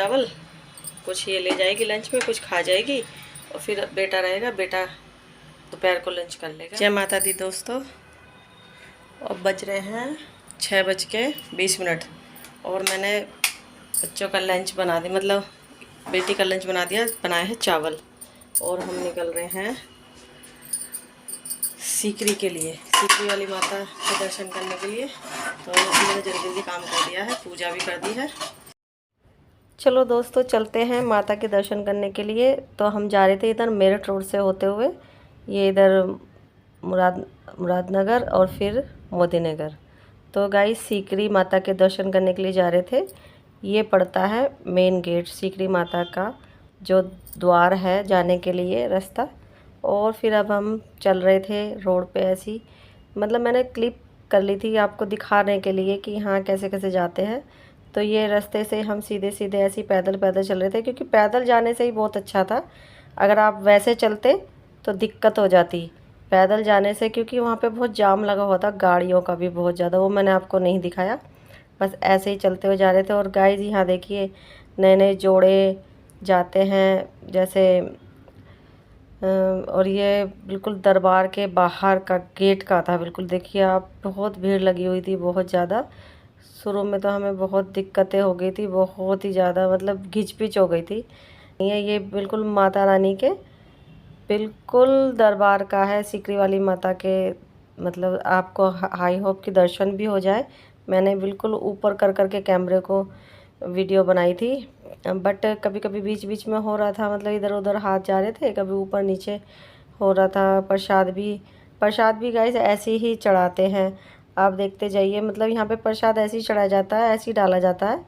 चावल, कुछ ये ले जाएगी लंच में, कुछ खा जाएगी और फिर बेटा रहेगा, बेटा दोपहर को लंच कर लेगा। जय माता दी दोस्तों, अब बज रहे हैं 6:20 और मैंने बच्चों का लंच बना दिया, मतलब बेटी का लंच बना दिया। बनाए हैं चावल और हम निकल रहे हैं सीकरी के लिए, सीकरी वाली माता के दर्शन करने के लिए। तो मैंने जल्दी जल्दी काम कर दिया है, पूजा भी कर दी है। चलो दोस्तों चलते हैं माता के दर्शन करने के लिए। तो हम जा रहे थे इधर मेरठ रोड से होते हुए, ये इधर मुरादनगर और फिर मोदी नगर। तो गाइस सीकरी माता के दर्शन करने के लिए जा रहे थे। ये पड़ता है मेन गेट, सीकरी माता का जो द्वार है जाने के लिए रास्ता। और फिर अब हम चल रहे थे रोड पे ऐसी, मतलब मैंने क्लिप कर ली थी आपको दिखाने के लिए कि हाँ कैसे कैसे जाते हैं। तो ये रास्ते से हम सीधे सीधे ऐसे पैदल पैदल चल रहे थे, क्योंकि पैदल जाने से ही बहुत अच्छा था। अगर आप वैसे चलते तो दिक्कत हो जाती पैदल जाने से, क्योंकि वहाँ पे बहुत जाम लगा हुआ था, गाड़ियों का भी बहुत ज़्यादा, वो मैंने आपको नहीं दिखाया। बस ऐसे ही चलते हुए जा रहे थे। और गाइस यहाँ देखिए नए नए जोड़े जाते हैं जैसे, और ये बिल्कुल दरबार के बाहर का गेट का था बिल्कुल। देखिए आप, बहुत भीड़ लगी हुई थी, बहुत ज़्यादा। शुरू में तो हमें बहुत दिक्कतें हो गई थी, बहुत ही ज़्यादा, मतलब घिचपिच हो गई थी। ये बिल्कुल माता रानी के बिल्कुल दरबार का है, सीकरी वाली माता के। मतलब आपको हाई होप की दर्शन भी हो जाए। मैंने बिल्कुल ऊपर कर कर के कैमरे को वीडियो बनाई थी, बट कभी कभी बीच बीच में हो रहा था, मतलब इधर उधर हाथ जा रहे थे, कभी ऊपर नीचे हो रहा था। प्रसाद भी गाइस ऐसे ही चढ़ाते हैं, आप देखते जाइए। मतलब यहाँ पे प्रसाद ऐसे ही चढ़ाया जाता है, ऐसे ही डाला जाता है।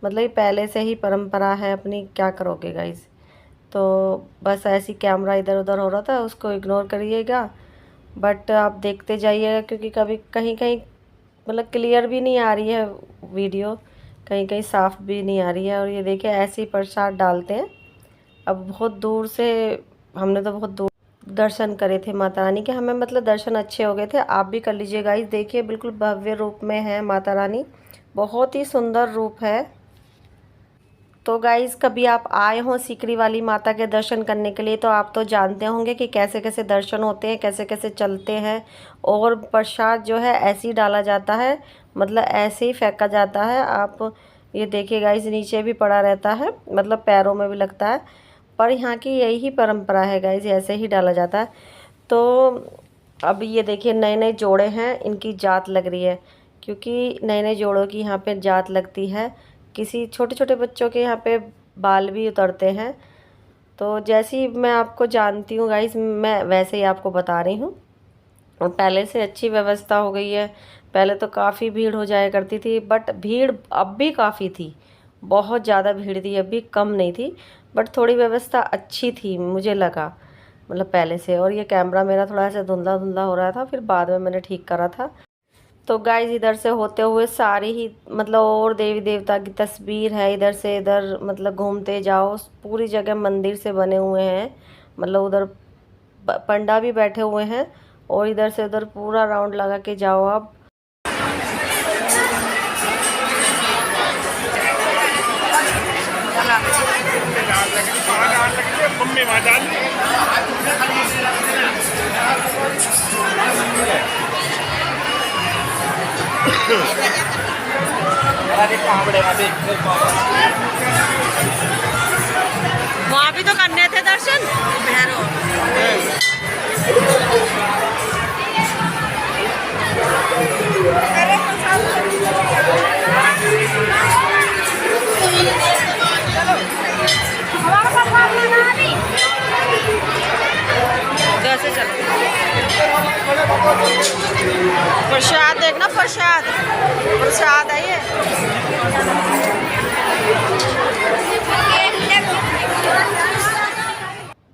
मतलब ये पहले से ही परंपरा है अपनी, क्या करोगे गाइस। तो बस ऐसी कैमरा इधर उधर हो रहा था, उसको इग्नोर करिएगा, बट आप देखते जाइएगा, क्योंकि कभी कहीं कहीं मतलब क्लियर भी नहीं आ रही है वीडियो, कहीं कहीं साफ़ भी नहीं आ रही है। और ये देखिए ऐसे ही प्रसाद डालते हैं। अब बहुत दूर से, हमने तो बहुत दूर दर्शन करे थे माता रानी के, हमें मतलब दर्शन अच्छे हो गए थे। आप भी कर लीजिए गाइस, देखिए बिल्कुल भव्य रूप में है माता रानी, बहुत ही सुंदर रूप है। तो गाइज़ कभी आप आए हों सीकरी वाली माता के दर्शन करने के लिए, तो आप तो जानते होंगे कि कैसे कैसे दर्शन होते हैं, कैसे कैसे चलते हैं। और प्रसाद जो है ऐसे ही डाला जाता है, मतलब ऐसे ही फेंका जाता है। आप ये देखिए गाइज़, नीचे भी पड़ा रहता है, मतलब पैरों में भी लगता है। पर यहाँ की यही परंपरा है गाइज़, ऐसे ही डाला जाता है। तो अब ये देखिए नए नए जोड़े हैं, इनकी जात लग रही है, क्योंकि नए नए जोड़ों की यहाँ पे जात लगती है। किसी छोटे छोटे बच्चों के यहाँ पे बाल भी उतरते हैं। तो जैसी मैं आपको जानती हूँ गाइस, मैं वैसे ही आपको बता रही हूँ। और पहले से अच्छी व्यवस्था हो गई है। पहले तो काफ़ी भीड़ हो जाया करती थी, बट भीड़ अब भी काफ़ी थी, बहुत ज़्यादा भीड़ थी, अभी कम नहीं थी। बट थोड़ी व्यवस्था अच्छी थी मुझे लगा, मतलब पहले से। और ये कैमरा मेरा थोड़ा सा धुंधला धुंधला हो रहा था, फिर बाद में मैंने ठीक करा था। तो गाइज इधर से होते हुए सारी ही, मतलब और देवी देवता की तस्वीर है, इधर से इधर मतलब घूमते जाओ, पूरी जगह मंदिर से बने हुए हैं। मतलब उधर पंडा भी बैठे हुए हैं, और इधर से उधर पूरा राउंड लगा के जाओ आप। वहाँ भी तो करने थे दर्शन कैसे चलो। प्रसाद देखना, प्रसाद प्रसाद है ये।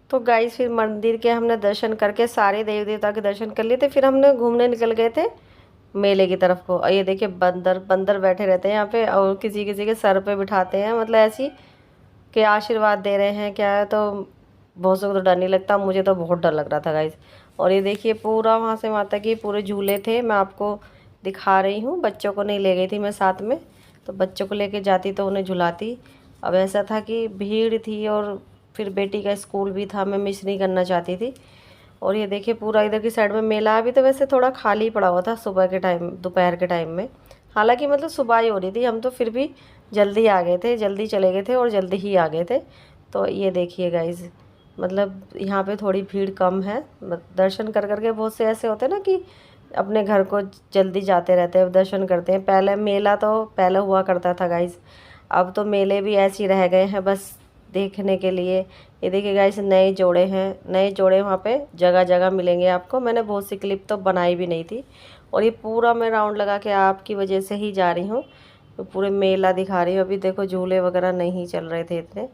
तो गाइस फिर मंदिर के हमने दर्शन करके सारे देवी देवता के दर्शन कर लिए थे। फिर हमने घूमने निकल गए थे मेले की तरफ को। और ये देखिए बंदर बंदर बैठे रहते हैं यहाँ पे, और किसी किसी के सर पे बिठाते हैं, मतलब ऐसी के आशीर्वाद दे रहे हैं क्या है। तो बहुत से को तो डर नहीं लगता, मुझे तो बहुत डर लग रहा था गाइस। और ये देखिए पूरा वहाँ से माता के पूरे झूले थे, मैं आपको दिखा रही हूँ। बच्चों को नहीं ले गई थी मैं साथ में, तो बच्चों को लेके जाती तो उन्हें झुलाती। अब ऐसा था कि भीड़ थी और फिर बेटी का स्कूल भी था, मैं मिस नहीं करना चाहती थी। और ये देखिए पूरा इधर की साइड में मेला अभी तो वैसे थोड़ा खाली पड़ा हुआ था सुबह के टाइम, दोपहर के टाइम में। हालांकि मतलब सुबह ही हो रही थी, हम तो फिर भी जल्दी आ गए थे, जल्दी चले गए थे और जल्दी ही आ गए थे। तो ये देखिए गाइज, मतलब यहाँ पे थोड़ी भीड़ कम है। दर्शन कर करके बहुत से ऐसे होते हैं ना कि अपने घर को जल्दी जाते रहते हैं, दर्शन करते हैं। पहले मेला तो पहले हुआ करता था गाइज, अब तो मेले भी ऐसे ही रह गए हैं बस देखने के लिए। ये देखिए गाइस, नए जोड़े हैं, नए जोड़े वहाँ पे जगह जगह मिलेंगे आपको। मैंने बहुत सी क्लिप तो बनाई भी नहीं थी, और ये पूरा मैं राउंड लगा के आपकी वजह से ही जा रही हूँ, तो पूरे मेला दिखा रही हूँ। अभी देखो झूले वगैरह नहीं चल रहे थे, इतने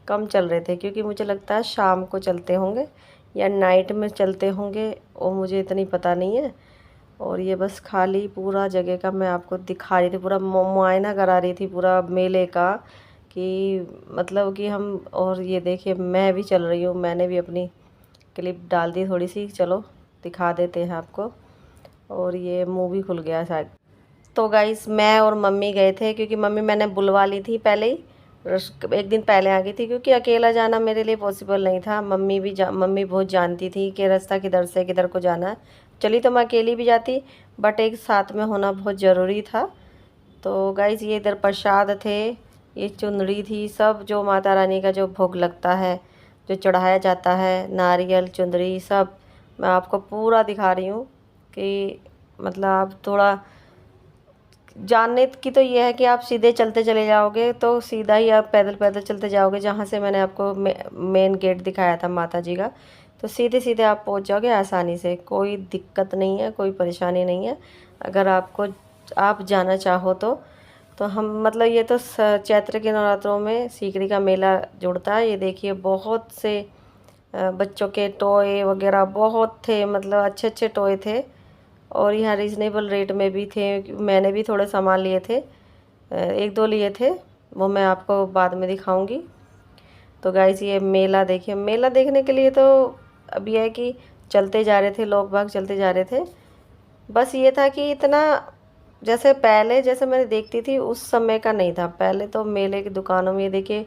कम चल रहे थे, क्योंकि मुझे लगता है शाम को चलते होंगे या नाइट में चलते होंगे, और मुझे इतनी पता नहीं है। और ये बस खाली पूरा जगह का मैं आपको दिखा रही थी, पूरा मुआयना करा रही थी पूरा मेले का, कि मतलब कि हम। और ये देखिए मैं भी चल रही हूँ, मैंने भी अपनी क्लिप डाल दी थोड़ी सी, चलो दिखा देते हैं आपको। और ये मुंह भी खुल गया शायद। तो गाइस मैं और मम्मी गए थे, क्योंकि मम्मी मैंने बुलवा ली थी पहले ही, एक दिन पहले आ गई थी, क्योंकि अकेला जाना मेरे लिए पॉसिबल नहीं था। मम्मी बहुत जानती थी कि रास्ता किधर से किधर को जाना है। चली तो मैं अकेली भी जाती, बट एक साथ में होना बहुत ज़रूरी था। तो गाइस ये इधर प्रसाद थे, ये चुनरी थी, सब जो माता रानी का जो भोग लगता है, जो चढ़ाया जाता है, नारियल चुनरी सब मैं आपको पूरा दिखा रही हूँ। कि मतलब आप थोड़ा जानने की तो ये है कि आप सीधे चलते चले जाओगे तो सीधा ही आप पैदल पैदल चलते जाओगे, जहाँ से मैंने आपको मेन गेट दिखाया था माता जी का, तो सीधे सीधे आप पहुँच जाओगे आसानी से, कोई दिक्कत नहीं है, कोई परेशानी नहीं है। अगर आपको आप जाना चाहो तो हम मतलब ये तो चैत्र के नवरात्रों में सीकरी का मेला जुड़ता है। ये देखिए बहुत से बच्चों के टॉय वगैरह बहुत थे, मतलब अच्छे अच्छे टॉय थे, और यहाँ रिजनेबल रेट में भी थे। मैंने भी थोड़े सामान लिए थे, एक दो लिए थे, वो मैं आपको बाद में दिखाऊंगी। तो गाइस ये मेला देखिए, मेला देखने के लिए तो अब ये है कि चलते जा रहे थे, लोग बाग चलते जा रहे थे। बस ये था कि इतना जैसे पहले जैसे मैंने देखती थी उस समय का नहीं था। पहले तो मेले की दुकानों में ये देखिए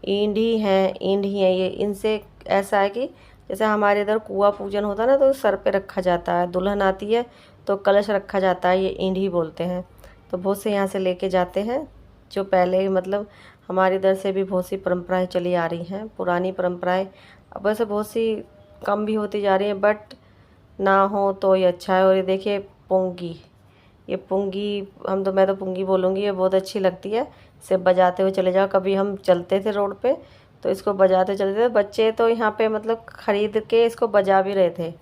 ईंट ही है, ये इनसे ऐसा है कि जैसे हमारे इधर कुआं पूजन होता है ना, तो सर पे रखा जाता है, दुल्हन आती है तो कलश रखा जाता है, ये ईंट ही बोलते हैं। तो बहुत से यहाँ से लेके जाते हैं, जो पहले मतलब हमारे इधर से भी बहुत सी परंपराएं चली आ रही हैं, पुरानी परंपराएं। अब वैसे बहुत सी कम भी होती जा रही हैं, बट ना हो तो ये अच्छा है। और ये देखिए पुंगी, ये पुंगी मैं तो पुंगी बोलूँगी, ये बहुत अच्छी लगती है। इसे बजाते हुए चले जाओ, कभी हम चलते थे रोड पे तो इसको बजाते चलते थे, बच्चे तो यहाँ पे मतलब ख़रीद के इसको बजा भी रहे थे।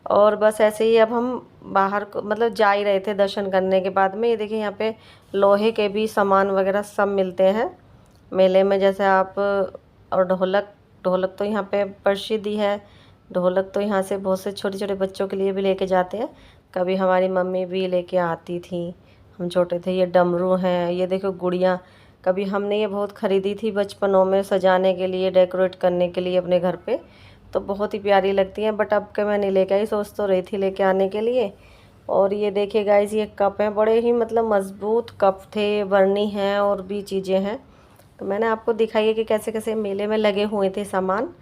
और बस ऐसे ही अब हम बाहर को मतलब जा ही रहे थे दर्शन करने के बाद में। ये देखिए यहाँ पे लोहे के भी सामान वगैरह सब मिलते हैं मेले में, जैसे आप। और ढोलक, ढोलक तो यहाँ पे प्रसिद्ध ही है। ढोलक तो यहाँ से बहुत से छोटे छोटे बच्चों के लिए भी लेके जाते हैं, कभी हमारी मम्मी भी लेके आती थी, हम छोटे थे। ये डमरू हैं, ये देखो गुड़िया, कभी हमने ये बहुत ख़रीदी थी बचपनों में सजाने के लिए, डेकोरेट करने के लिए अपने घर पे, तो बहुत ही प्यारी लगती हैं। बट अब के मैं नहीं लेके आई, सोच तो रही थी लेके आने के लिए। और ये देखिए गाइस, ये कप हैं, बड़े ही मतलब मज़बूत कप थे, बरनी हैं और भी चीज़ें हैं। तो मैंने आपको दिखाई है कि कैसे कैसे मेले में लगे हुए थे सामान।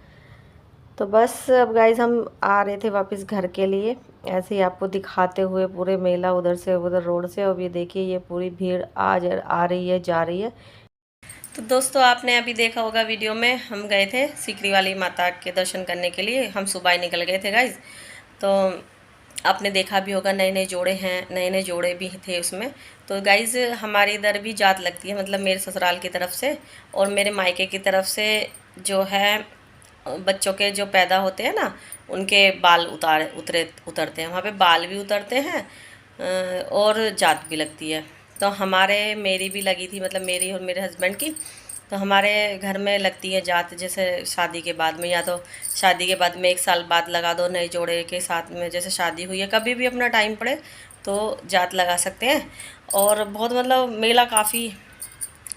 तो बस अब गाइस हम आ रहे थे वापस घर के लिए, ऐसे ही आपको दिखाते हुए पूरे मेला उधर से उधर रोड से। अब ये देखिए ये पूरी भीड़ आ रही है, जा रही है। तो दोस्तों आपने अभी देखा होगा वीडियो में, हम गए थे सीकरी वाली माता के दर्शन करने के लिए, हम सुबह ही निकल गए थे गाइज। तो आपने देखा भी होगा नए नए जोड़े हैं, नए नए जोड़े भी थे उसमें। तो गाइज हमारी इधर भी जात लगती है, मतलब मेरे ससुराल की तरफ से और मेरे मायके की तरफ से जो है, बच्चों के जो पैदा होते हैं ना, उनके बाल उतरते हैं, वहाँ पे बाल भी उतरते हैं और जात भी लगती है। तो मेरी भी लगी थी, मतलब मेरी और मेरे हस्बैंड की। तो हमारे घर में लगती है जात, जैसे शादी के बाद में, या तो शादी के बाद में 1 साल बाद लगा दो नए जोड़े के साथ में, जैसे शादी हुई है, कभी भी अपना टाइम पड़े तो जात लगा सकते हैं। और बहुत मतलब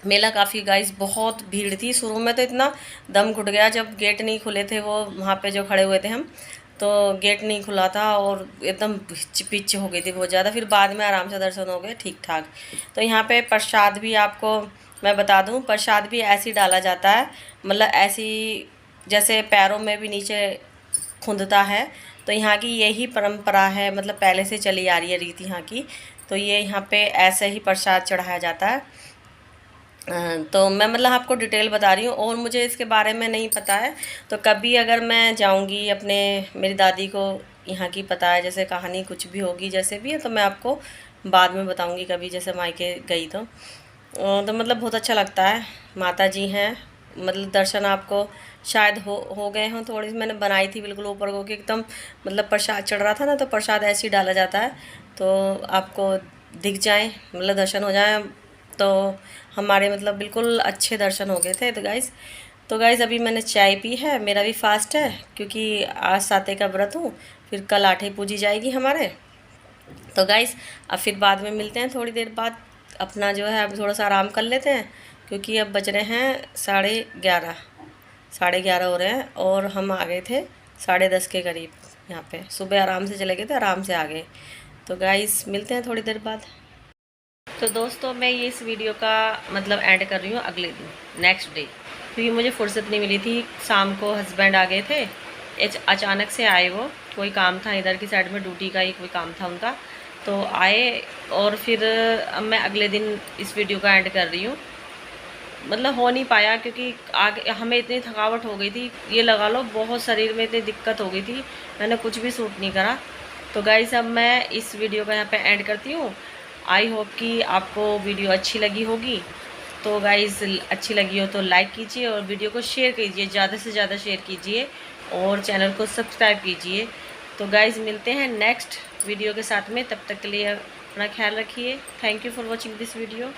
मेला काफ़ी गाइस, बहुत भीड़ थी। शुरू में तो इतना दम घुट गया जब गेट नहीं खुले थे, वो वहाँ पे जो खड़े हुए थे हम, तो गेट नहीं खुला था और एकदम पिच हो गई थी बहुत ज़्यादा। फिर बाद में आराम से दर्शन हो गए ठीक ठाक। तो यहाँ पे प्रसाद भी आपको मैं बता दूं, प्रसाद भी ऐसे ही डाला जाता है, मतलब ऐसी जैसे पैरों में भी नीचे खुंदता है। तो यहाँ की यही परंपरा है, मतलब पहले से चली आ रही है रीति यहाँ की। तो ये यहाँ पे ऐसे ही प्रसाद चढ़ाया जाता है। तो मैं मतलब आपको डिटेल बता रही हूँ, और मुझे इसके बारे में नहीं पता है। तो कभी अगर मैं जाऊँगी अपने, मेरी दादी को यहाँ की पता है, जैसे कहानी कुछ भी होगी जैसे भी है, तो मैं आपको बाद में बताऊँगी कभी, जैसे मायके गई तो मतलब बहुत अच्छा लगता है। माता जी हैं, मतलब दर्शन आपको शायद हो गए हों। थोड़ी सी मैंने बनाई थी बिल्कुल ऊपर को कि एकदम मतलब प्रसाद चढ़ रहा था ना, तो प्रसाद ऐसे ही डाला जाता है तो आपको दिख जाए, मतलब दर्शन हो जाए। तो हमारे मतलब बिल्कुल अच्छे दर्शन हो गए थे। तो गाइस अभी मैंने चाय पी है, मेरा भी फास्ट है क्योंकि आज साते का व्रत हूँ, फिर कल आठे पूजी जाएगी हमारे। तो गाइस अब फिर बाद में मिलते हैं थोड़ी देर बाद। अपना जो है अब थोड़ा सा आराम कर लेते हैं, क्योंकि अब बज रहे हैं 11:30, 11:30 हो रहे हैं, और हम आ गए थे 10:30 के करीब यहाँ पे। सुबह आराम से चले गए थे, आराम से आ गए। तो गाइस मिलते हैं थोड़ी देर बाद। तो दोस्तों मैं ये इस वीडियो का मतलब ऐड कर रही हूँ अगले दिन, नेक्स्ट डे, क्योंकि मुझे फुर्सत नहीं मिली थी। शाम को हस्बैंड आ गए थे, अचानक से आए वो, कोई काम था इधर की साइड में, ड्यूटी का ही कोई काम था उनका, तो आए। और फिर अब मैं अगले दिन इस वीडियो का ऐड कर रही हूँ। मतलब हो नहीं पाया क्योंकि आगे हमें इतनी थकावट हो गई थी, ये लगा लो बहुत शरीर में इतनी दिक्कत हो गई थी, मैंने कुछ भी सूट नहीं करा। तो गाइस अब मैं इस वीडियो का यहाँ पे एंड करती हूँ। आई होप कि आपको वीडियो अच्छी लगी होगी। तो गाइस अच्छी लगी हो तो लाइक कीजिए, और वीडियो को शेयर कीजिए, ज़्यादा से ज़्यादा शेयर कीजिए, और चैनल को सब्सक्राइब कीजिए। तो गाइस मिलते हैं नेक्स्ट वीडियो के साथ में, तब तक के लिए अपना ख्याल रखिए। Thank you for watching this video.